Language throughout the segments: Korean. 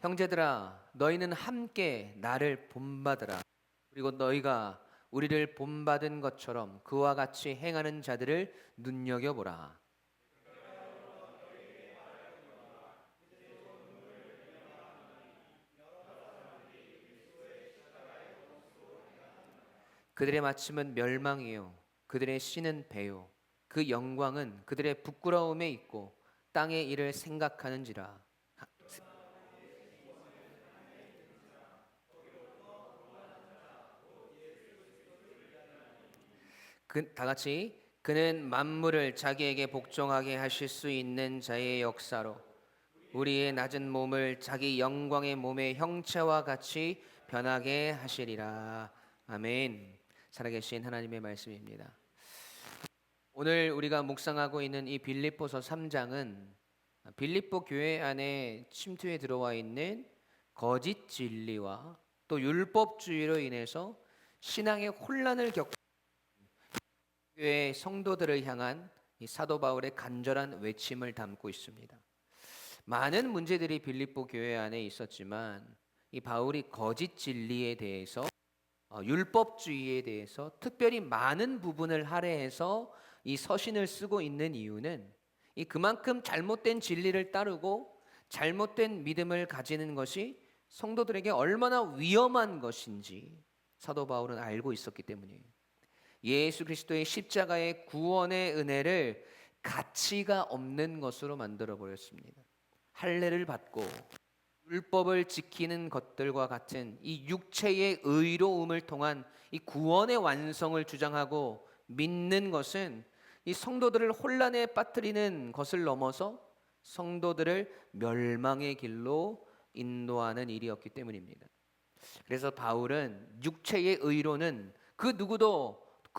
형제들아, 너희는 함께 나를 본받으라. 그리고 너희가 우리를 본받은 것처럼 그와 같이 행하는 자들을 눈여겨보라. 그들의 마침은 멸망이요 그들의 씨는 배요 그 영광은 그들의 부끄러움에 있고 땅의 일을 생각하는지라. 다 같이 그는 만물을 자기에게 복종하게 하실 수 있는 자의 역사로 우리의 낮은 몸을 자기 영광의 몸의 형체와 같이 변하게 하시리라. 아멘. 살아계신 하나님의 말씀입니다. 오늘 우리가 묵상하고 있는 이 빌립보서 3장은 빌립보 교회 안에 침투해 들어와 있는 거짓 진리와 또 율법주의로 인해서 신앙의 혼란을 겪는 교회 성도들을 향한 이 사도 바울의 간절한 외침을 담고 있습니다. 많은 문제들이 빌립보 교회 안에 있었지만 이 바울이 거짓 진리에 대해서 율법주의에 대해서 특별히 많은 부분을 할애해서 이 서신을 쓰고 있는 이유는 이 그만큼 잘못된 진리를 따르고 잘못된 믿음을 가지는 것이 성도들에게 얼마나 위험한 것인지 사도 바울은 알고 있었기 때문이에요. 예수 그리스도의 십자가의 구원의 은혜를 가치가 없는 것으로 만들어 버렸습니다. 할례를 받고 율법을 지키는 것들과 같은 이 육체의 의로움을 통한 이 구원의 완성을 주장하고 믿는 것은 이 성도들을 혼란에 빠뜨리는 것을 넘어서 성도들을 멸망의 길로 인도하는 일이었기 때문입니다. 그래서 바울은 육체의 의로는 그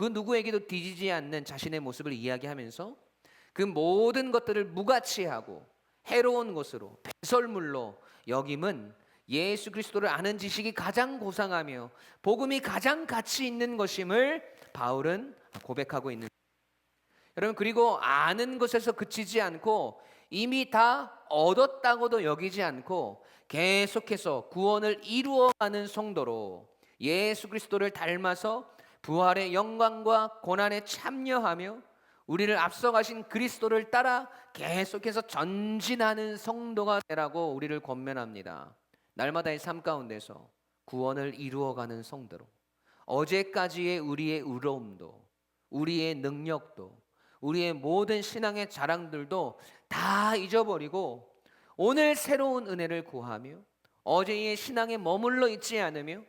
누구에게도 뒤지지 않는 자신의 모습을 이야기하면서 그 모든 것들을 무가치하고 해로운 것으로 배설물로 여김은 예수 그리스도를 아는 지식이 가장 고상하며 복음이 가장 가치 있는 것임을 바울은 고백하고 있는. 여러분, 그리고 아는 것에서 그치지 않고 이미 다 얻었다고도 여기지 않고 계속해서 구원을 이루어가는 성도로 예수 그리스도를 닮아서 부활의 영광과 고난에 참여하며 우리를 앞서가신 그리스도를 따라 계속해서 전진하는 성도가 되라고 우리를 권면합니다. 날마다의 삶 가운데서 구원을 이루어가는 성도로 어제까지의 우리의 의로움도 우리의 능력도 우리의 모든 신앙의 자랑들도 다 잊어버리고 오늘 새로운 은혜를 구하며 어제의 신앙에 머물러 있지 않으며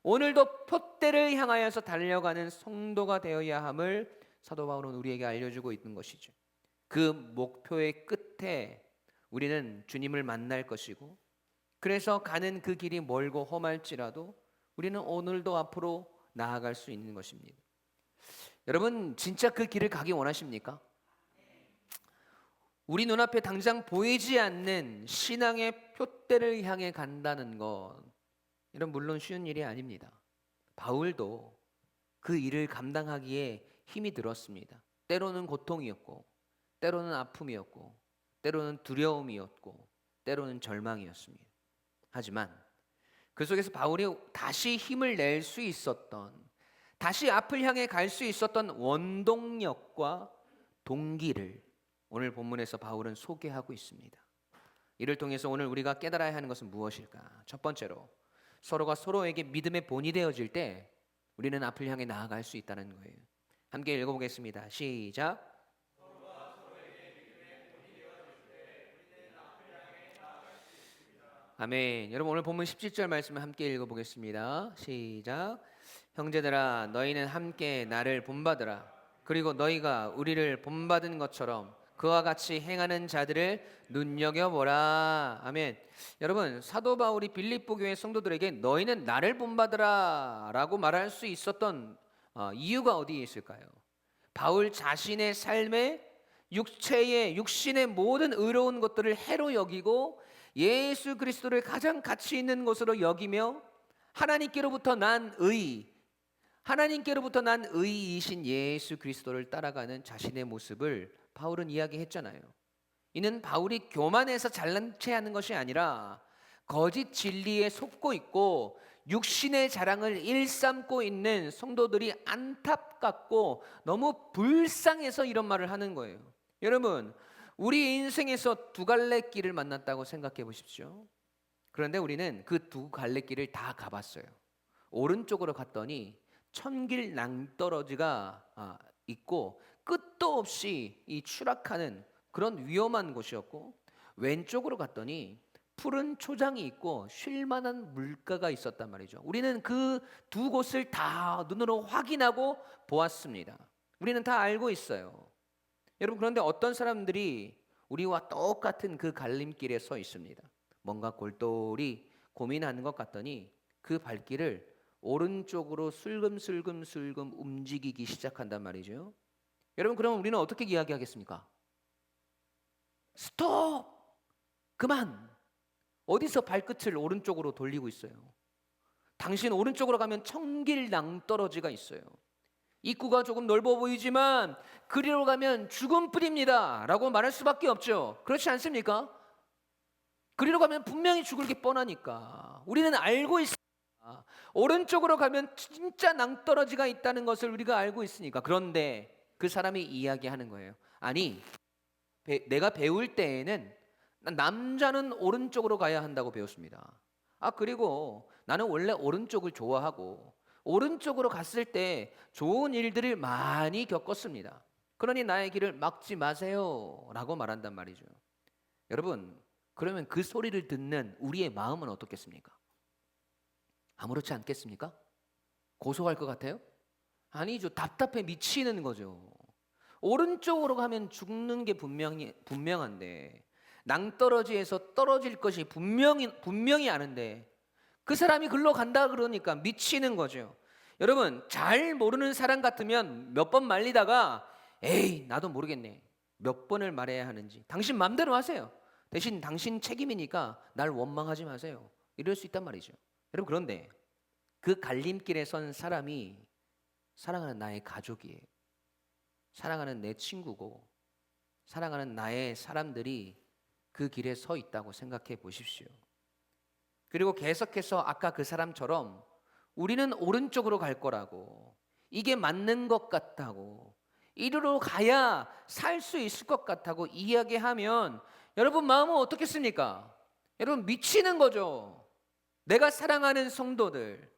오늘도 표대를 향하여서 달려가는 성도가 되어야 함을 사도 바울은 우리에게 알려주고 있는 것이죠. 그 목표의 끝에 우리는 주님을 만날 것이고 그래서 가는 그 길이 멀고 험할지라도 우리는 오늘도 앞으로 나아갈 수 있는 것입니다. 여러분, 진짜 그 길을 가기 원하십니까? 우리 눈앞에 당장 보이지 않는 신앙의 표대를 향해 간다는 것, 이런 물론 쉬운 일이 아닙니다. 바울도 그 일을 감당하기에 힘이 들었습니다. 때로는 고통이었고 때로는 아픔이었고 때로는 두려움이었고 때로는 절망이었습니다. 하지만 그 속에서 바울이 다시 힘을 낼 수 있었던, 다시 앞을 향해 갈 수 있었던 원동력과 동기를 오늘 본문에서 바울은 소개하고 있습니다. 이를 통해서 오늘 우리가 깨달아야 하는 것은 무엇일까? 첫 번째로 서로가 서로에게 믿음의 본이 되어질 때 우리는 앞을 향해 나아갈 수 있다는 거예요. 함께 읽어보겠습니다. 시작. 아멘. 여러분, 오늘 본문 17절 말씀을 함께 읽어보겠습니다. 시작. 형제들아, 너희는 함께 나를 본받으라. 그리고 너희가 우리를 본받은 것처럼 그와 같이 행하는 자들을 눈여겨보라. 아멘. 여러분, 사도 바울이 빌립보 교회 성도들에게 너희는 나를 본받으라 라고 말할 수 있었던 이유가 어디에 있을까요? 바울 자신의 삶에 육신의 모든 의로운 것들을 해로 여기고 예수 그리스도를 가장 가치 있는 것으로 여기며 하나님께로부터 난 의이신 예수 그리스도를 따라가는 자신의 모습을 바울은 이야기했잖아요. 이는 바울이 교만해서 잘난 체하는 것이 아니라 거짓 진리에 속고 있고 육신의 자랑을 일삼고 있는 성도들이 안타깝고 너무 불쌍해서 이런 말을 하는 거예요. 여러분, 우리 인생에서 두 갈래 길을 만났다고 생각해 보십시오. 그런데 우리는 그 두 갈래 길을 다 가봤어요. 오른쪽으로 갔더니 천길 낭떠러지가 있고 끝도 없이 이 추락하는 그런 위험한 곳이었고, 왼쪽으로 갔더니 푸른 초장이 있고 쉴만한 물가가 있었단 말이죠. 우리는 그 두 곳을 다 눈으로 확인하고 보았습니다. 우리는 다 알고 있어요. 여러분, 그런데 어떤 사람들이 우리와 똑같은 그 갈림길에 서 있습니다. 뭔가 골똘히 고민하는 것 같더니 그 발길을 오른쪽으로 슬금슬금 움직이기 시작한단 말이죠. 여러분, 그럼 우리는 어떻게 이야기하겠습니까? 스톱! 그만! 어디서 발끝을 오른쪽으로 돌리고 있어요? 당신 오른쪽으로 가면 천길 낭떠러지가 있어요. 입구가 조금 넓어 보이지만 그리로 가면 죽음뿐입니다 라고 말할 수밖에 없죠. 그렇지 않습니까? 그리로 가면 분명히 죽을 게 뻔하니까. 우리는 알고 있습니다. 오른쪽으로 가면 진짜 낭떠러지가 있다는 것을 우리가 알고 있으니까. 그런데 그 사람이 이야기하는 거예요. 아니, 내가 배울 때에는 남자는 오른쪽으로 가야 한다고 배웠습니다. 그리고 나는 원래 오른쪽을 좋아하고 오른쪽으로 갔을 때 좋은 일들을 많이 겪었습니다. 그러니 나의 길을 막지 마세요 라고 말한단 말이죠. 여러분, 그러면 그 소리를 듣는 우리의 마음은 어떻겠습니까? 아무렇지 않겠습니까? 고소할 것 같아요? 아니죠. 답답해 미치는 거죠. 오른쪽으로 가면 죽는 게 분명한데, 낭떠러지에서 떨어질 것이 분명히 아는데 그 사람이 글로 간다 그러니까 미치는 거죠. 여러분, 잘 모르는 사람 같으면 몇 번 말리다가 에이 나도 모르겠네, 몇 번을 말해야 하는지 당신 맘대로 하세요. 대신 당신 책임이니까 날 원망하지 마세요, 이럴 수 있단 말이죠. 여러분, 그런데 그 갈림길에 선 사람이 사랑하는 나의 가족이에요. 사랑하는 내 친구고 사랑하는 나의 사람들이 그 길에 서 있다고 생각해 보십시오. 그리고 계속해서 아까 그 사람처럼 우리는 오른쪽으로 갈 거라고, 이게 맞는 것 같다고, 이리로 가야 살 수 있을 것 같다고 이야기하면 여러분 마음은 어떻겠습니까? 여러분, 미치는 거죠. 내가 사랑하는 성도들,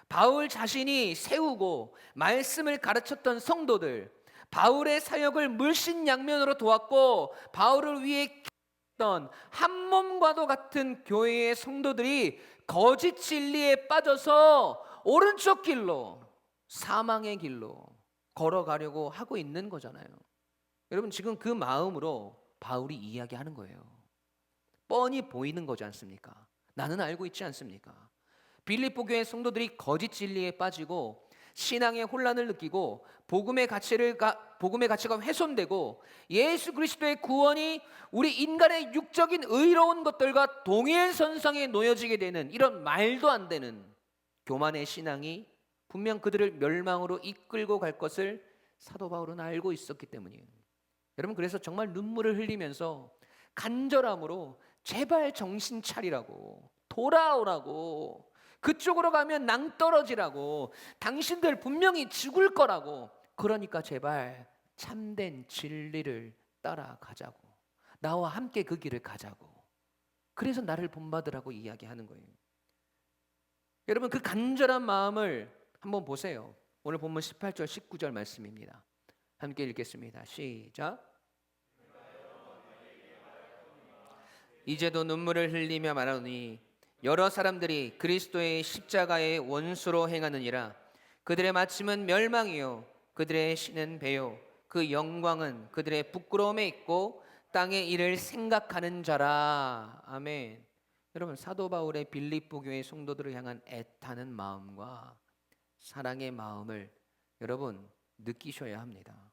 바울 자신이 세우고 말씀을 가르쳤던 성도들, 바울의 사역을 물신양면으로 도왔고 바울을 위해 한 몸과도 같은 교회의 성도들이 거짓 진리에 빠져서 오른쪽 길로, 사망의 길로 걸어가려고 하고 있는 거잖아요. 여러분, 지금 그 마음으로 바울이 이야기하는 거예요. 뻔히 보이는 거지 않습니까? 나는 알고 있지 않습니까? 빌립보 교회 성도들이 거짓 진리에 빠지고 신앙의 혼란을 느끼고 복음의 가치가 훼손되고 예수 그리스도의 구원이 우리 인간의 육적인 의로운 것들과 동일선상에 놓여지게 되는 이런 말도 안 되는 교만의 신앙이 분명 그들을 멸망으로 이끌고 갈 것을 사도 바울은 알고 있었기 때문이에요. 여러분, 그래서 정말 눈물을 흘리면서 간절함으로 제발 정신 차리라고, 돌아오라고, 그쪽으로 가면 낭떠러지라고, 당신들 분명히 죽을 거라고, 그러니까 제발 참된 진리를 따라가자고, 나와 함께 그 길을 가자고, 그래서 나를 본받으라고 이야기하는 거예요. 여러분, 그 간절한 마음을 한번 보세요. 오늘 본문 18절 19절 말씀입니다. 함께 읽겠습니다. 시작. 이제도 눈물을 흘리며 말하노니 여러 사람들이 그리스도의 십자가의 원수로 행하느니라. 그들의 마침은 멸망이요 그들의 신은 배요 그 영광은 그들의 부끄러움에 있고 땅의 일을 생각하는 자라. 아멘. 여러분, 사도 바울의 빌립보 교회 성도들을 향한 애타는 마음과 사랑의 마음을 여러분 느끼셔야 합니다.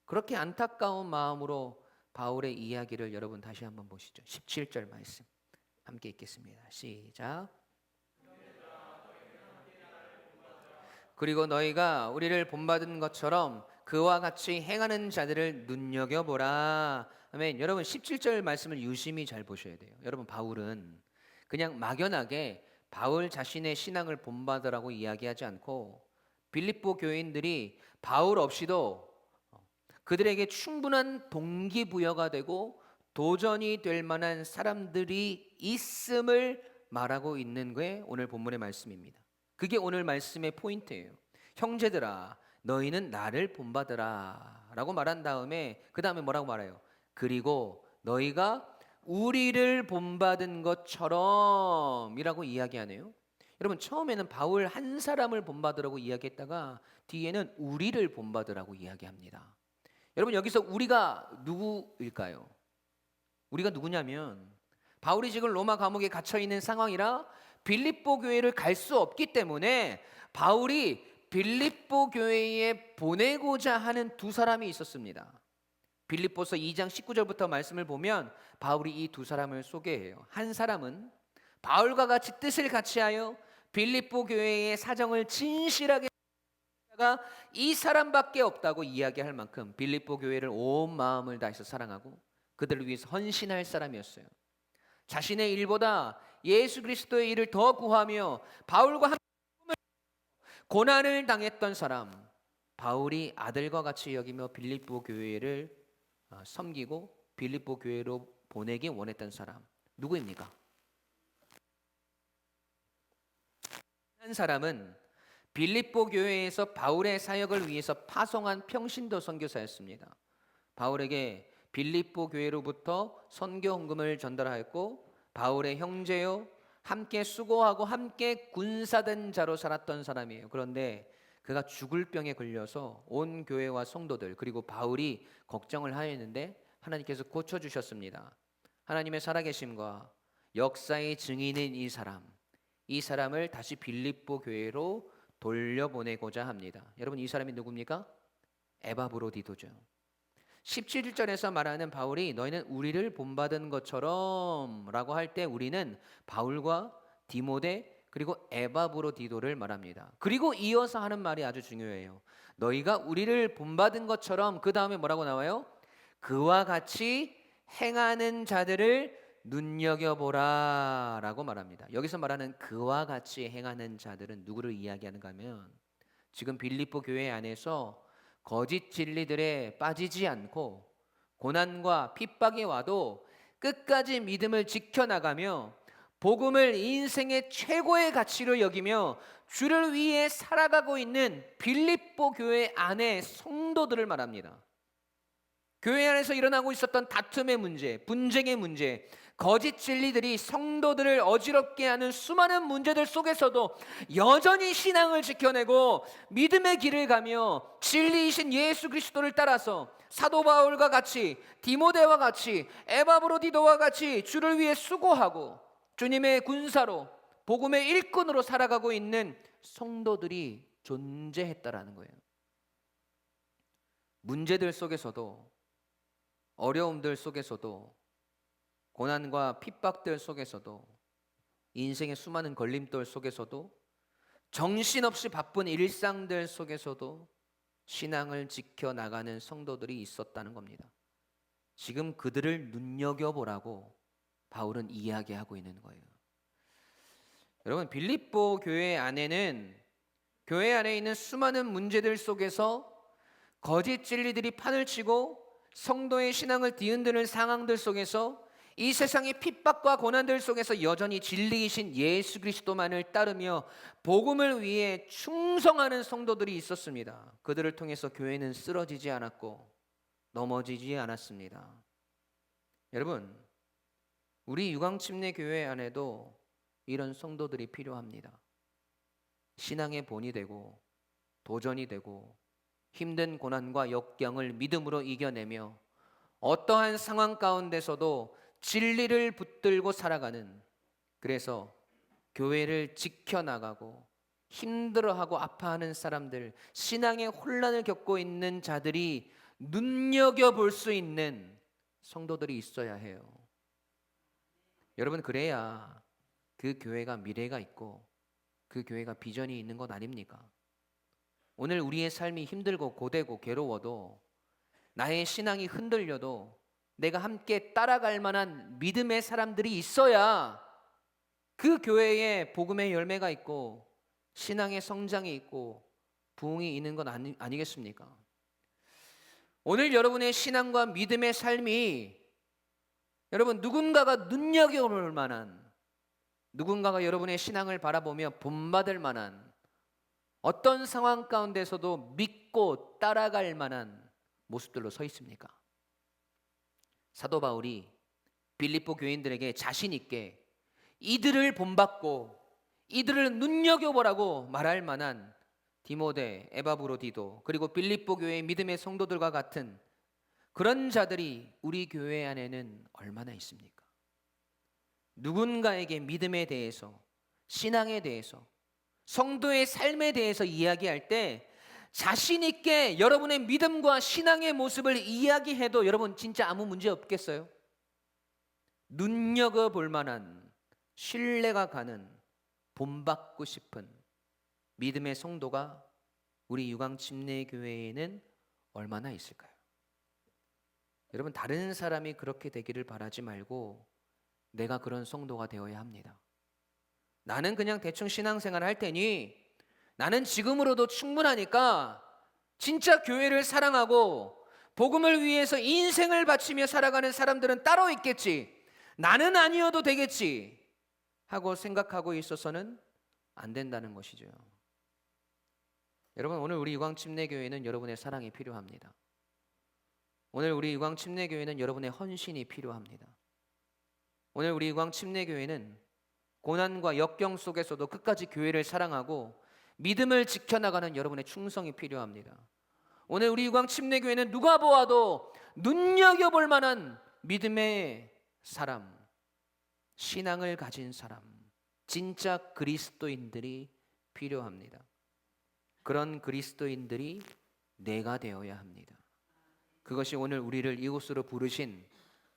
그렇게 안타까운 마음으로 바울의 이야기를 여러분 다시 한번 보시죠. 17절 말씀 함께 읽겠습니다. 시작. 그리고 너희가 우리를 본받은 것처럼 그와 같이 행하는 자들을 눈여겨보라. 아멘. 여러분, 17절 말씀을 유심히 잘 보셔야 돼요. 여러분, 바울은 그냥 막연하게 바울 자신의 신앙을 본받으라고 이야기하지 않고 빌립보 교인들이 바울 없이도 그들에게 충분한 동기부여가 되고 도전이 될 만한 사람들이 있음을 말하고 있는 게 오늘 본문의 말씀입니다. 그게 오늘 말씀의 포인트예요. 형제들아, 너희는 나를 본받으라 라고 말한 다음에 그 다음에 뭐라고 말해요? 그리고 너희가 우리를 본받은 것처럼 이라고 이야기하네요. 여러분, 처음에는 바울 한 사람을 본받으라고 이야기했다가 뒤에는 우리를 본받으라고 이야기합니다. 여러분, 여기서 우리가 누구일까요? 우리가 누구냐면 바울이 지금 로마 감옥에 갇혀 있는 상황이라 빌립보 교회를 갈 수 없기 때문에 바울이 빌립보 교회에 보내고자 하는 두 사람이 있었습니다. 빌립보서 2장 19절부터 말씀을 보면 바울이 이 두 사람을 소개해요. 한 사람은 바울과 같이 뜻을 같이하여 빌립보 교회의 사정을 진실하게 하다가 이 사람밖에 없다고 이야기할 만큼 빌립보 교회를 온 마음을 다해서 사랑하고 그들을 위해서 헌신할 사람이었어요. 자신의 일보다 예수 그리스도의 일을 더 구하며 바울과 함께 고난을 당했던 사람, 바울이 아들과 같이 여기며 빌립보 교회를 섬기고 빌립보 교회로 보내기 원했던 사람, 누구입니까? 한 사람은 빌립보 교회에서 바울의 사역을 위해서 파송한 평신도 선교사였습니다. 바울에게 빌립보 교회로부터 선교 헌금을 전달하였고 바울의 형제요, 함께 수고하고 함께 군사된 자로 살았던 사람이에요. 그런데 그가 죽을 병에 걸려서 온 교회와 성도들 그리고 바울이 걱정을 하였는데 하나님께서 고쳐주셨습니다. 하나님의 살아계심과 역사의 증인인 이 사람을 다시 빌립보 교회로 돌려보내고자 합니다. 여러분, 이 사람이 누굽니까? 에바브로디도죠. 17절에서 말하는 바울이 너희는 우리를 본받은 것처럼 라고 할 때 우리는 바울과 디모데 그리고 에바브로디도를 말합니다. 그리고 이어서 하는 말이 아주 중요해요. 너희가 우리를 본받은 것처럼 그 다음에 뭐라고 나와요? 그와 같이 행하는 자들을 눈여겨보라 라고 말합니다. 여기서 말하는 그와 같이 행하는 자들은 누구를 이야기하는가 하면 지금 빌립보 교회 안에서 거짓 진리들에 빠지지 않고 고난과 핍박이 와도 끝까지 믿음을 지켜나가며 복음을 인생의 최고의 가치로 여기며 주를 위해 살아가고 있는 빌립보 교회 안의 성도들을 말합니다. 교회 안에서 일어나고 있었던 다툼의 문제, 분쟁의 문제, 거짓 진리들이 성도들을 어지럽게 하는 수많은 문제들 속에서도 여전히 신앙을 지켜내고 믿음의 길을 가며 진리이신 예수 그리스도를 따라서 사도 바울과 같이 디모데와 같이 에바브로디도와 같이 주를 위해 수고하고 주님의 군사로 복음의 일꾼으로 살아가고 있는 성도들이 존재했다라는 거예요. 문제들 속에서도 어려움들 속에서도 고난과 핍박들 속에서도 인생의 수많은 걸림돌 속에서도 정신없이 바쁜 일상들 속에서도 신앙을 지켜나가는 성도들이 있었다는 겁니다. 지금 그들을 눈여겨보라고 바울은 이야기하고 있는 거예요. 여러분, 빌립보 교회 안에는 교회 안에 있는 수많은 문제들 속에서 거짓 진리들이 판을 치고 성도의 신앙을 뒤흔드는 상황들 속에서 이 세상의 핍박과 고난들 속에서 여전히 진리이신 예수 그리스도만을 따르며 복음을 위해 충성하는 성도들이 있었습니다. 그들을 통해서 교회는 쓰러지지 않았고 넘어지지 않았습니다. 여러분, 우리 유광침례 교회 안에도 이런 성도들이 필요합니다. 신앙의 본이 되고 도전이 되고 힘든 고난과 역경을 믿음으로 이겨내며 어떠한 상황 가운데서도 진리를 붙들고 살아가는, 그래서 교회를 지켜나가고 힘들어하고 아파하는 사람들, 신앙의 혼란을 겪고 있는 자들이 눈여겨볼 수 있는 성도들이 있어야 해요. 여러분, 그래야 그 교회가 미래가 있고 그 교회가 비전이 있는 것 아닙니까? 오늘 우리의 삶이 힘들고 고되고 괴로워도 나의 신앙이 흔들려도 내가 함께 따라갈 만한 믿음의 사람들이 있어야 그 교회에 복음의 열매가 있고 신앙의 성장이 있고 부흥이 있는 건 아니겠습니까? 오늘 여러분의 신앙과 믿음의 삶이 여러분 누군가가 눈여겨볼 만한, 누군가가 여러분의 신앙을 바라보며 본받을 만한, 어떤 상황 가운데서도 믿고 따라갈 만한 모습들로 서 있습니까? 사도 바울이 빌립보 교인들에게 자신 있게 이들을 본받고 이들을 눈여겨보라고 말할 만한 디모데, 에바브로디도, 그리고 빌립보 교회의 믿음의 성도들과 같은 그런 자들이 우리 교회 안에는 얼마나 있습니까? 누군가에게 믿음에 대해서, 신앙에 대해서, 성도의 삶에 대해서 이야기할 때 자신 있게 여러분의 믿음과 신앙의 모습을 이야기해도 여러분 진짜 아무 문제 없겠어요? 눈여겨볼 만한, 신뢰가 가는, 본받고 싶은 믿음의 성도가 우리 유광침례교회에는 얼마나 있을까요? 여러분, 다른 사람이 그렇게 되기를 바라지 말고 내가 그런 성도가 되어야 합니다. 나는 그냥 대충 신앙생활 할 테니, 나는 지금으로도 충분하니까 진짜 교회를 사랑하고 복음을 위해서 인생을 바치며 살아가는 사람들은 따로 있겠지, 나는 아니어도 되겠지 하고 생각하고 있어서는 안 된다는 것이죠. 여러분, 오늘 우리 유광침례교회는 여러분의 사랑이 필요합니다. 오늘 우리 유광침례교회는 여러분의 헌신이 필요합니다. 오늘 우리 유광침례교회는 고난과 역경 속에서도 끝까지 교회를 사랑하고 믿음을 지켜나가는 여러분의 충성이 필요합니다. 오늘 우리 유광침례교회는 누가 보아도 눈여겨볼 만한 믿음의 사람, 신앙을 가진 사람, 진짜 그리스도인들이 필요합니다. 그런 그리스도인들이 내가 되어야 합니다. 그것이 오늘 우리를 이곳으로 부르신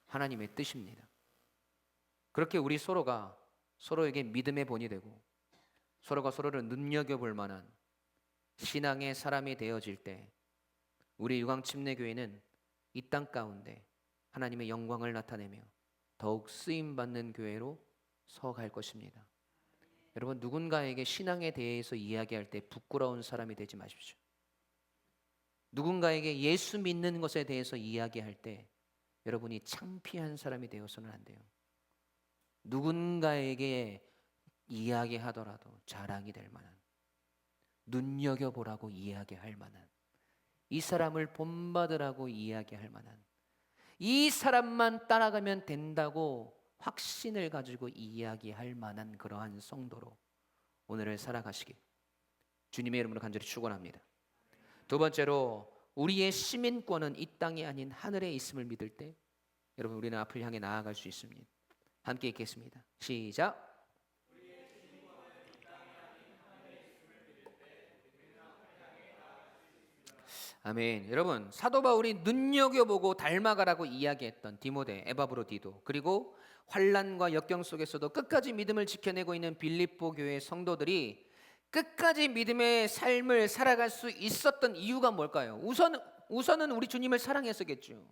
하나님의 뜻입니다. 그렇게 우리 서로가 서로에게 믿음의 본이 되고 서로가 서로를 눈여겨볼 만한 신앙의 사람이 되어질 때 우리 유광침례교회는 이 땅 가운데 하나님의 영광을 나타내며 더욱 쓰임받는 교회로 서갈 것입니다. 여러분, 누군가에게 신앙에 대해서 이야기할 때 부끄러운 사람이 되지 마십시오. 누군가에게 예수 믿는 것에 대해서 이야기할 때 여러분이 창피한 사람이 되어서는 안 돼요. 누군가에게 이야기하더라도 자랑이 될 만한, 눈여겨보라고 이야기할 만한, 이 사람을 본받으라고 이야기할 만한, 이 사람만 따라가면 된다고 확신을 가지고 이야기할 만한 그러한 성도로 오늘을 살아가시길 주님의 이름으로 간절히 축원합니다. 두 번째로, 우리의 시민권은 이 땅이 아닌 하늘에 있음을 믿을 때 여러분, 우리는 앞을 향해 나아갈 수 있습니다. 함께 읽겠습니다. 시작. 아멘. 여러분, 사도 바울이 눈여겨보고 닮아가라고 이야기했던 디모데, 에바브로디도, 그리고 환난과 역경 속에서도 끝까지 믿음을 지켜내고 있는 빌립보 교회 성도들이 끝까지 믿음의 삶을 살아갈 수 있었던 이유가 뭘까요? 우선은 우리 주님을 사랑했었겠죠.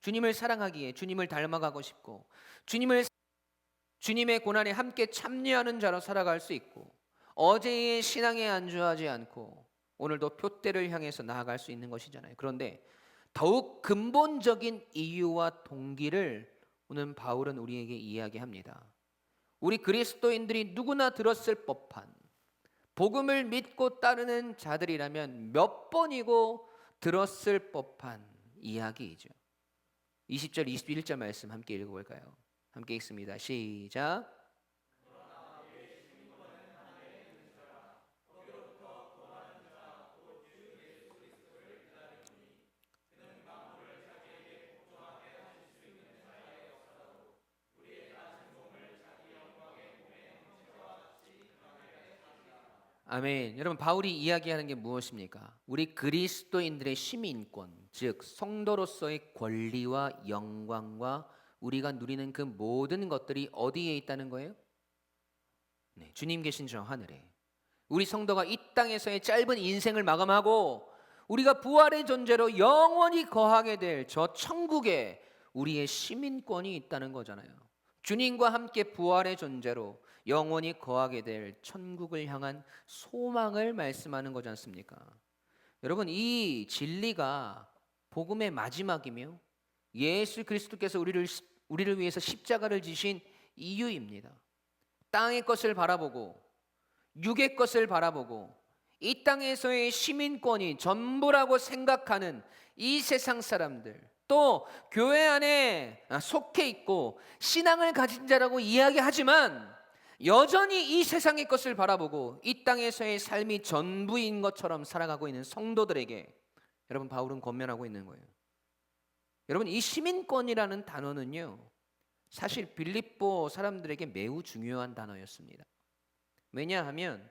주님을 사랑하기에 주님을 닮아가고 싶고 주님의 고난에 함께 참여하는 자로 살아갈 수 있고, 어제의 신앙에 안주하지 않고 오늘도 표대를 향해서 나아갈 수 있는 것이잖아요. 그런데 더욱 근본적인 이유와 동기를 오늘 바울은 우리에게 이야기합니다. 우리 그리스도인들이 누구나 들었을 법한, 복음을 믿고 따르는 자들이라면 몇 번이고 들었을 법한 이야기이죠. 20절, 21절 말씀 함께 읽어볼까요? 함께 읽습니다. 시작. 아멘. 여러분, 바울이 이야기하는 게 무엇입니까? 우리 그리스도인들의 시민권, 즉 성도로서의 권리와 영광과 우리가 누리는 그 모든 것들이 어디에 있다는 거예요? 네, 주님 계신 저 하늘에. 우리 성도가 이 땅에서의 짧은 인생을 마감하고 우리가 부활의 존재로 영원히 거하게 될 저 천국에 우리의 시민권이 있다는 거잖아요. 주님과 함께 부활의 존재로 영원히 거하게 될 천국을 향한 소망을 말씀하는 거지 않습니까? 여러분, 이 진리가 복음의 마지막이며 예수 그리스도께서 우리를 위해서 십자가를 지신 이유입니다. 땅의 것을 바라보고 육의 것을 바라보고 이 땅에서의 시민권이 전부라고 생각하는 이 세상 사람들, 또 교회 안에 속해 있고 신앙을 가진 자라고 이야기하지만 여전히 이 세상의 것을 바라보고 이 땅에서의 삶이 전부인 것처럼 살아가고 있는 성도들에게 여러분, 바울은 권면하고 있는 거예요. 여러분, 이 시민권이라는 단어는요, 사실 빌립보 사람들에게 매우 중요한 단어였습니다. 왜냐하면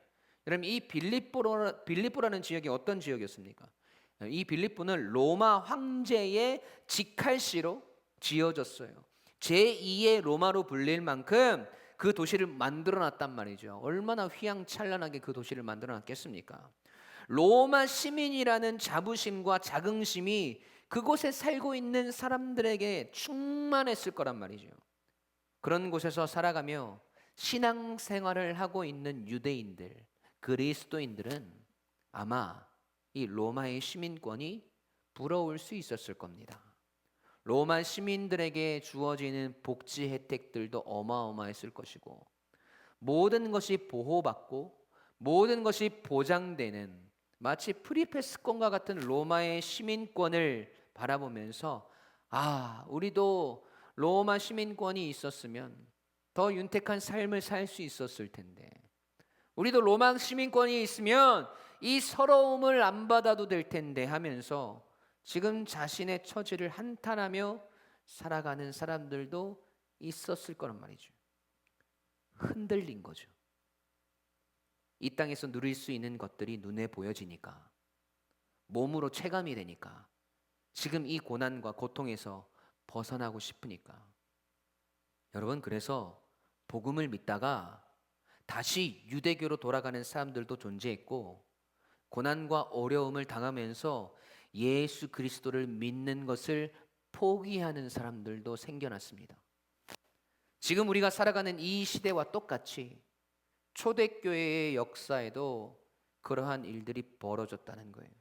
여러분, 이 빌립보라는 지역이 어떤 지역이었습니까? 이 빌립보는 로마 황제의 직할시로 지어졌어요. 제2의 로마로 불릴 만큼 그 도시를 만들어 놨단 말이죠. 얼마나 휘황찬란하게 그 도시를 만들어 놨겠습니까? 로마 시민이라는 자부심과 자긍심이 그곳에 살고 있는 사람들에게 충만했을 거란 말이죠. 그런 곳에서 살아가며 신앙생활을 하고 있는 유대인들, 그리스도인들은 아마 이 로마의 시민권이 부러울 수 있었을 겁니다. 로마 시민들에게 주어지는 복지 혜택들도 어마어마했을 것이고, 모든 것이 보호받고 모든 것이 보장되는 마치 프리패스권과 같은 로마의 시민권을 바라보면서, 우리도 로마 시민권이 있었으면 더 윤택한 삶을 살 수 있었을 텐데, 우리도 로마 시민권이 있으면 이 서러움을 안 받아도 될 텐데 하면서 지금 자신의 처지를 한탄하며 살아가는 사람들도 있었을 거란 말이죠. 흔들린 거죠. 이 땅에서 누릴 수 있는 것들이 눈에 보여지니까, 몸으로 체감이 되니까, 지금 이 고난과 고통에서 벗어나고 싶으니까. 여러분, 그래서 복음을 믿다가 다시 유대교로 돌아가는 사람들도 존재했고, 고난과 어려움을 당하면서 예수 그리스도를 믿는 것을 포기하는 사람들도 생겨났습니다. 지금 우리가 살아가는 이 시대와 똑같이 초대교회의 역사에도 그러한 일들이 벌어졌다는 거예요.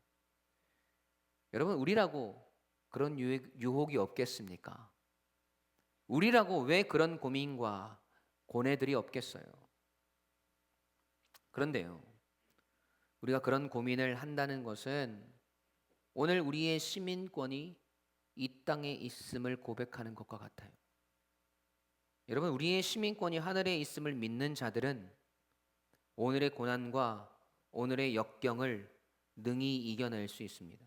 여러분, 우리라고 그런 유혹이 없겠습니까? 우리라고 왜 그런 고민과 고뇌들이 없겠어요? 그런데요, 우리가 그런 고민을 한다는 것은 오늘 우리의 시민권이 이 땅에 있음을 고백하는 것과 같아요. 여러분, 우리의 시민권이 하늘에 있음을 믿는 자들은 오늘의 고난과 오늘의 역경을 능히 이겨낼 수 있습니다.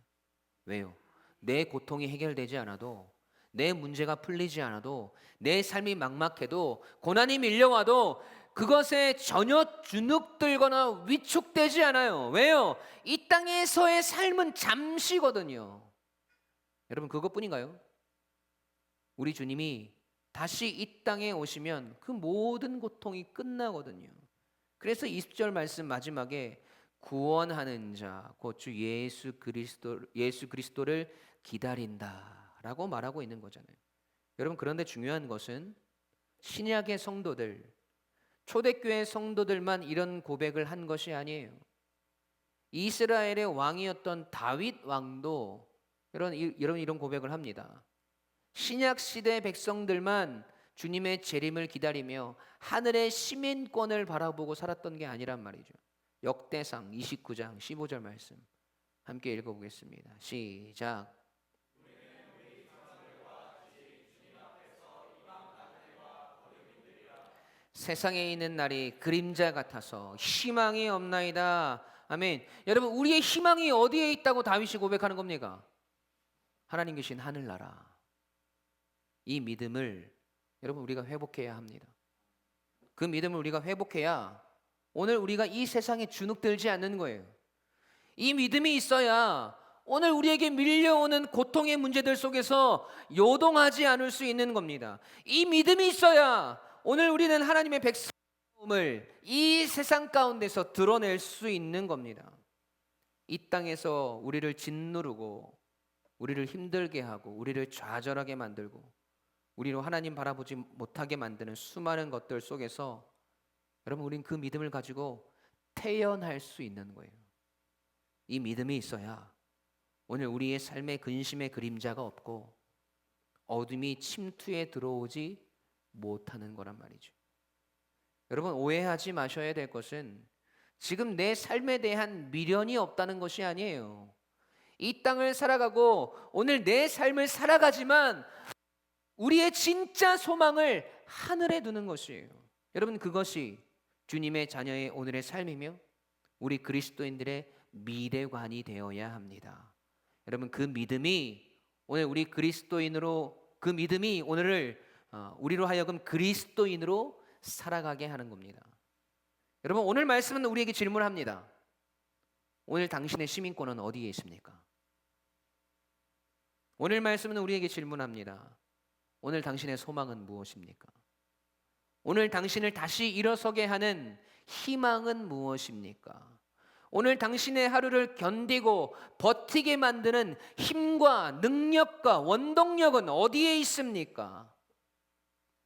왜요? 내 고통이 해결되지 않아도, 내 문제가 풀리지 않아도, 내 삶이 막막해도, 고난이 밀려와도 그것에 전혀 주눅들거나 위축되지 않아요. 왜요? 이 땅에서의 삶은 잠시거든요. 여러분, 그것뿐인가요? 우리 주님이 다시 이 땅에 오시면 그 모든 고통이 끝나거든요. 그래서 20절 말씀 마지막에 구원하는 자, 곧 주 예수 그리스도를 기다린다라고 말하고 있는 거잖아요. 여러분, 그런데 중요한 것은 신약의 성도들, 초대교회 성도들만 이런 고백을 한 것이 아니에요. 이스라엘의 왕이었던 다윗 왕도 이런 고백을 합니다. 신약 시대 백성들만 주님의 재림을 기다리며 하늘의 시민권을 바라보고 살았던 게 아니란 말이죠. 역대상 29장 15절 말씀 함께 읽어보겠습니다. 시작. 세상에 있는 날이 그림자 같아서 희망이 없나이다. 아멘. 여러분, 우리의 희망이 어디에 있다고 다윗이 고백하는 겁니까? 하나님 계신 하늘나라. 이 믿음을 여러분, 우리가 회복해야 합니다. 그 믿음을 우리가 회복해야 오늘 우리가 이 세상에 주눅들지 않는 거예요. 이 믿음이 있어야 오늘 우리에게 밀려오는 고통의 문제들 속에서 요동하지 않을 수 있는 겁니다. 이 믿음이 있어야 오늘 우리는 하나님의 백성을 이 세상 가운데서 드러낼 수 있는 겁니다. 이 땅에서 우리를 짓누르고 우리를 힘들게 하고 우리를 좌절하게 만들고 우리로 하나님 바라보지 못하게 만드는 수많은 것들 속에서 여러분, 우린 그 믿음을 가지고 태연할 수 있는 거예요. 이 믿음이 있어야 오늘 우리의 삶에 근심의 그림자가 없고 어둠이 침투해 들어오지 못하는 거란 말이죠. 여러분, 오해하지 마셔야 될 것은 지금 내 삶에 대한 미련이 없다는 것이 아니에요. 이 땅을 살아가고 오늘 내 삶을 살아가지만 우리의 진짜 소망을 하늘에 두는 것이에요. 여러분, 그것이 주님의 자녀의 오늘의 삶이며 우리 그리스도인들의 미래관이 되어야 합니다. 여러분, 그 믿음이 오늘 우리 그리스도인으로, 그 믿음이 오늘을 우리로 하여금 그리스도인으로 살아가게 하는 겁니다. 여러분, 오늘 말씀은 우리에게 질문합니다. 오늘 당신의 시민권은 어디에 있습니까? 오늘 말씀은 우리에게 질문합니다. 오늘 당신의 소망은 무엇입니까? 오늘 당신을 다시 일어서게 하는 희망은 무엇입니까? 오늘 당신의 하루를 견디고 버티게 만드는 힘과 능력과 원동력은 어디에 있습니까?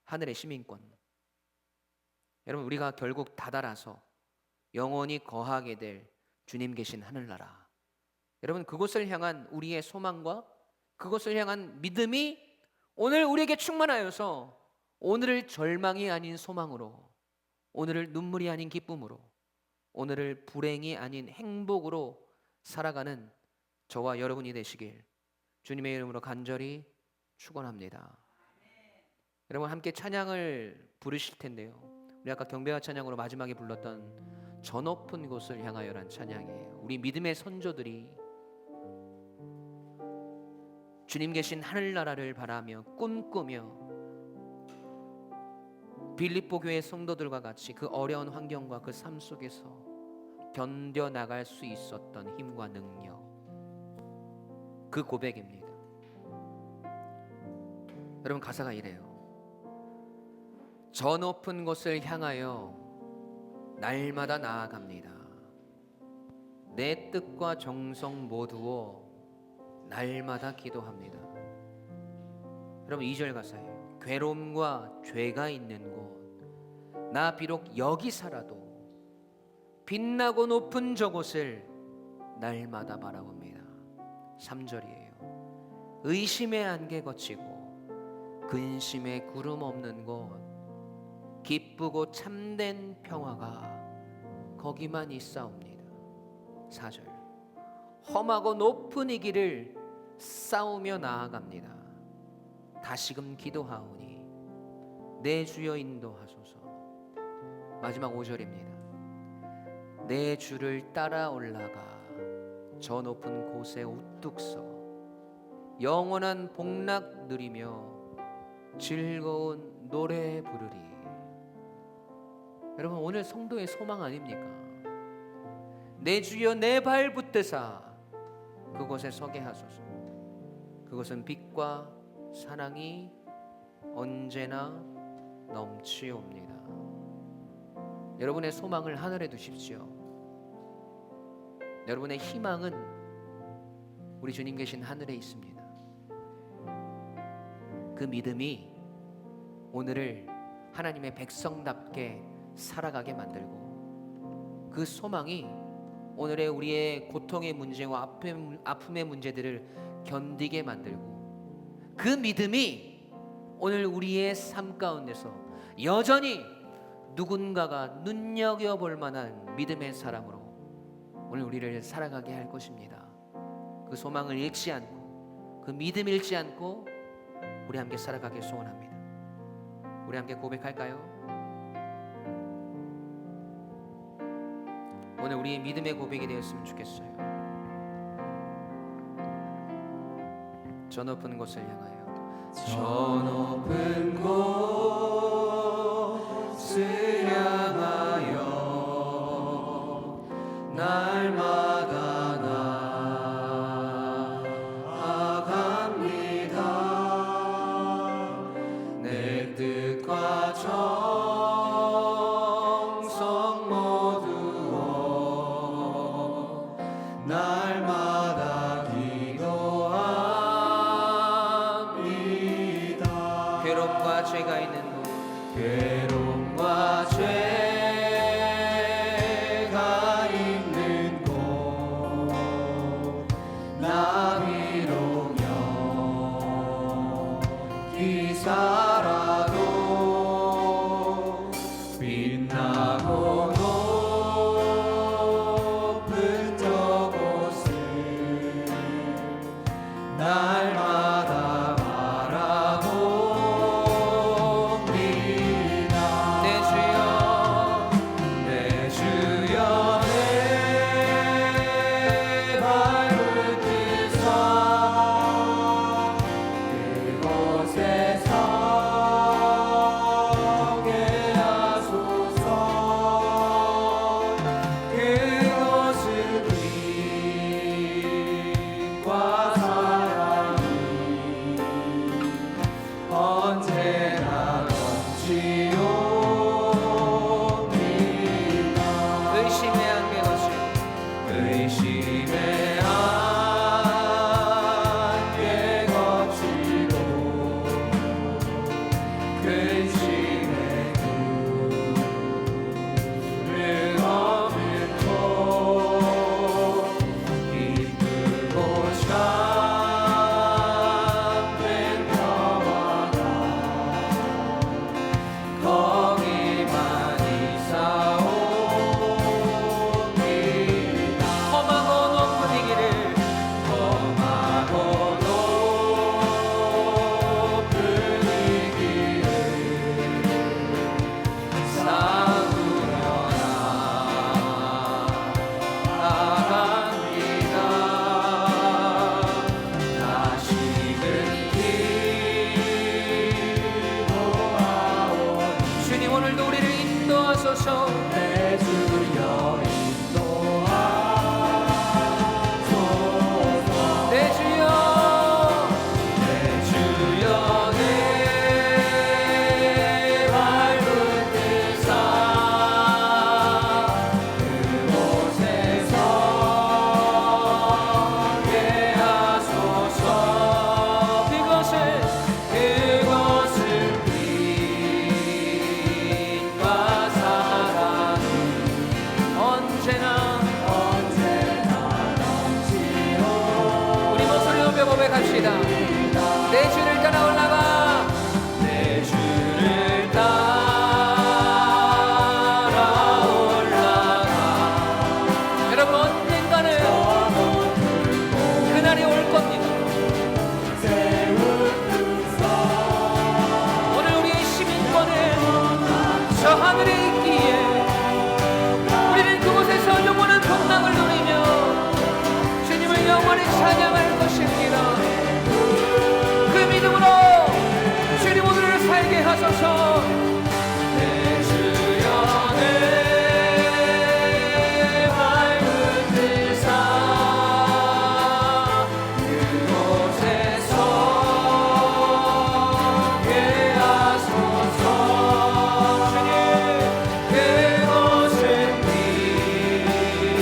하늘의 시민권. 여러분, 우리가 결국 다다라서 영원히 거하게 될 주님 계신 하늘나라, 여러분, 그곳을 향한 우리의 소망과 그것을 향한 믿음이 오늘 우리에게 충만하여서 오늘을 절망이 아닌 소망으로, 오늘을 눈물이 아닌 기쁨으로, 오늘을 불행이 아닌 행복으로 살아가는 저와 여러분이 되시길 주님의 이름으로 간절히 축원합니다. 여러분, 함께 찬양을 부르실 텐데요, 우리 아까 경배와 찬양으로 마지막에 불렀던 저 높은 곳을 향하여란 찬양이에요. 우리 믿음의 선조들이 주님 계신 하늘나라를 바라며 꿈꾸며 빌립보 교회 성도들과 같이 그 어려운 환경과 그 삶 속에서 견뎌나갈 수 있었던 힘과 능력, 그 고백입니다. 여러분, 가사가 이래요. 저 높은 곳을 향하여 날마다 나아갑니다. 내 뜻과 정성 모두어 날마다 기도합니다. 여러분, 2절 가사예요. 괴로움과 죄가 있는 곳, 나 비록 여기 살아도 빛나고 높은 저곳을 날마다 바라봅니다. 3절이에요. 의심의 안개 거치고 근심의 구름 없는 곳, 기쁘고 참된 평화가 거기만 있사옵니다. 4절. 험하고 높은 이 길을 싸우며 나아갑니다. 다시금 기도하오니 내 주여 인도하소서. 마지막 5절입니다. 내 주를 따라 올라가 저 높은 곳에 우뚝 서 영원한 복락 누리며 즐거운 노래 부르리. 여러분, 오늘 성도의 소망 아닙니까? 내 주여 내 발 붙드사 그곳에 서게 하소서. 그것은 빛과 사랑이 언제나 넘치옵니다. 여러분의 소망을 하늘에 두십시오. 여러분의 희망은 우리 주님 계신 하늘에 있습니다. 그 믿음이 오늘을 하나님의 백성답게 살아가게 만들고, 그 소망이 오늘의 우리의 고통의 문제와 아픔의 문제들을 견디게 만들고, 그 믿음이 오늘 우리의 삶 가운데서 여전히 누군가가 눈여겨볼 만한 믿음의 사람으로 오늘 우리를 살아가게 할 것입니다. 그 소망을 잃지 않고, 그 믿음 잃지 않고 우리 함께 살아가길 소원합니다. 우리 함께 고백할까요? 오늘 우리의 믿음의 고백이 되었으면 좋겠어요. 저 높은 곳을 향하여, 저 높은 곳을 향하여 날마다 나아갑니다. 내 뜻과 정성 모두어 날마다 기도합니다. 괴로움과 죄가 있는 곳 괴로움과 죄가 있는 곳 나 위로며 기사라도 빛나고 높은 저곳을 날마다 바라봅니다. 내 주여 내 주여 내 발붙이사 그곳에서 게 하소서. 그곳은 빛과 사랑이 언제나 넘치옵니다. 의심의 안개 거친 의심의 안개 거치고 근심의 구름 없는 곳 기쁘고 참된 평화가 거기만 이사옵니다. 험하고 높은 이 길을 험하고 높은 이 길을 싸우며 나아갑니다. 다시는 기도하오니 주님 오늘도 우리를 인도하소서. 내 주여 인도하소서. 내 주여 내 주여 내 발붙이사 그곳에서 게 하소서. 그곳은 빛과 사랑이 언제나 넘치오. 우리 목소리 높여 고백합시다. 내 주를 따라 올라가 내 주를 따라 올라가 여러분 언젠가는 그날이 올 겁니다. 오늘 우리의 시민권은 저 하늘에 있기에 우리는 그곳에서 영원한 평강을 누리며 주님을 영원히 찬양할 것입니다. 그 믿음으로 주님 오늘을 살게 하소서. 내 주여 내 발붙이사 그곳에서 게 하소서. 주님 그곳은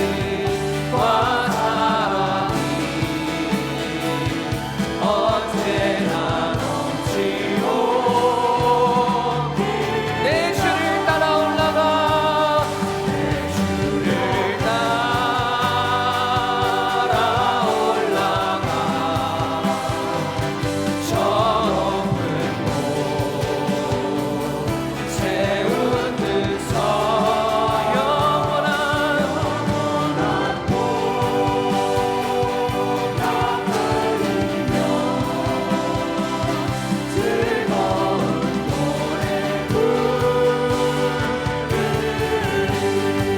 빛과 사랑이 언제나 넘치오. 내 주를 따라 올라가 내 주를 따라 올라가 저 높은 곳 세운 듯서 영원한 곳 나팔이며 즐거운 노래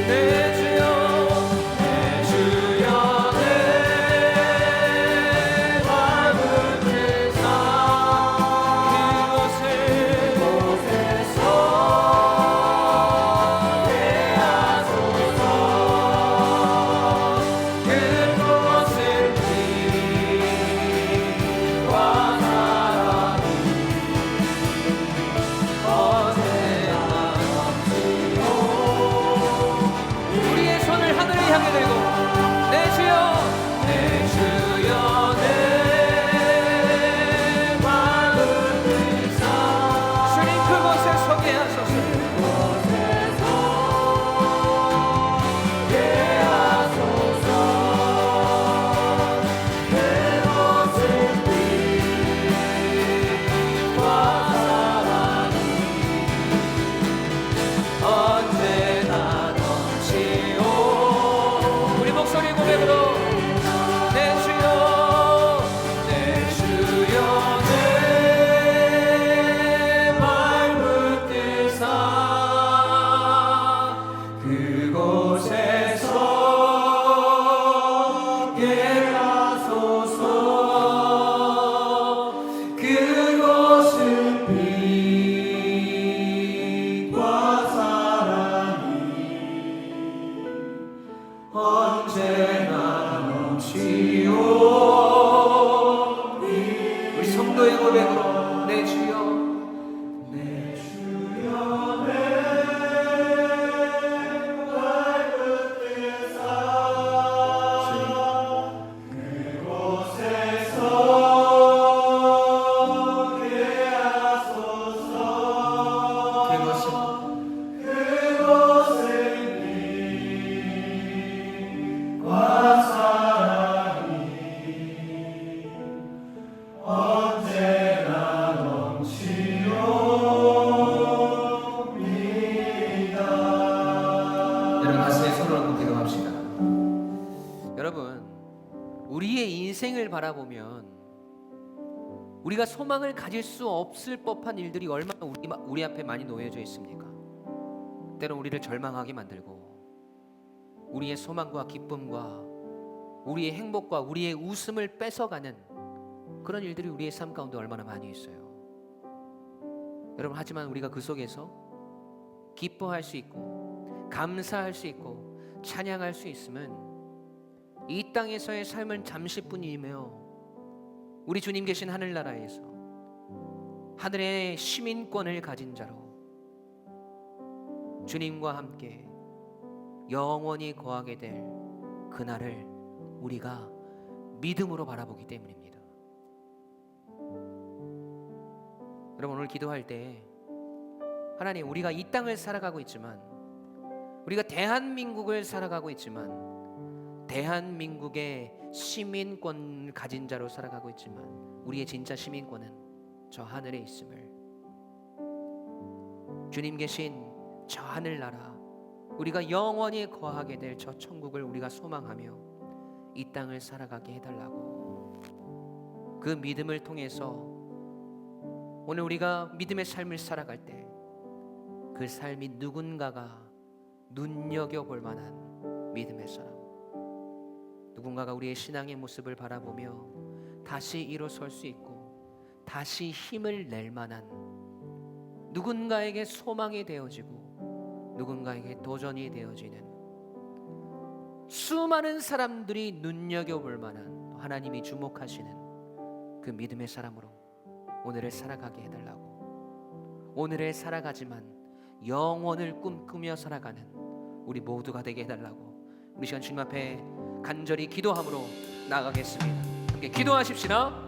내 주여 내 주여 내 발붙이사 그곳에서 게 하소서. 그곳은 빛과 사랑이 언제나 넘치오. 우리의 손을 하늘에 향해 들고 내 주여 내 주여 내 발붙이사 주님께 거하게 하소서. 언제나 넘치오 우리 목소리 고백으로 내 주여 내 주여 내 발붙들사 그곳에서 예하소서 그곳은 빛과 사랑이 언제나 넘치오 우리 성도의 고백으로 내 주여 내 주여 내 발붙들사 그곳에서 예하소서 그것은 그곳은 빛과 사랑이 언제나 넘치옵니다. 여러분 가슴에 손을 얹고 기도합시다. 여러분 우리의 인생을 바라보면 우리가 소망을 가질 수 없을 법한 일들이 얼마나 우리 앞에 많이 놓여져 있습니까? 때론 우리를 절망하게 만들고 우리의 소망과 기쁨과 우리의 행복과 우리의 웃음을 뺏어가는 그런 일들이 우리의 삶 가운데 얼마나 많이 있어요. 여러분 하지만 우리가 그 속에서 기뻐할 수 있고 감사할 수 있고 찬양할 수 있음은 이 땅에서의 삶은 잠시뿐이며 우리 주님 계신 하늘나라에서 하늘의 시민권을 가진 자로 주님과 함께 영원히 거하게 될 그날을 우리가 믿음으로 바라보기 때문입니다. 여러분 오늘 기도할 때 하나님 우리가 이 땅을 살아가고 있지만 우리가 대한민국을 살아가고 있지만 대한민국의 시민권을 가진 자로 살아가고 있지만 우리의 진짜 시민권은 저 하늘에 있음을 주님 계신 저 하늘나라 우리가 영원히 거하게 될 저 천국을 우리가 소망하며 이 땅을 살아가게 해달라고 그 믿음을 통해서 오늘 우리가 믿음의 삶을 살아갈 때 그 삶이 누군가가 눈여겨볼 만한 믿음의 사람 누군가가 우리의 신앙의 모습을 바라보며 다시 일어설 수 있고 다시 힘을 낼 만한 누군가에게 소망이 되어지고 누군가에게 도전이 되어지는 수많은 사람들이 눈여겨볼 만한 하나님이 주목하시는 그 믿음의 사람으로 오늘을 살아가게 해달라고 오늘을 살아가지만 영원을 꿈꾸며 살아가는 우리 모두가 되게 해달라고 우리 시간 주님 앞에 간절히 기도함으로 나아가겠습니다. 함께 기도하십시다.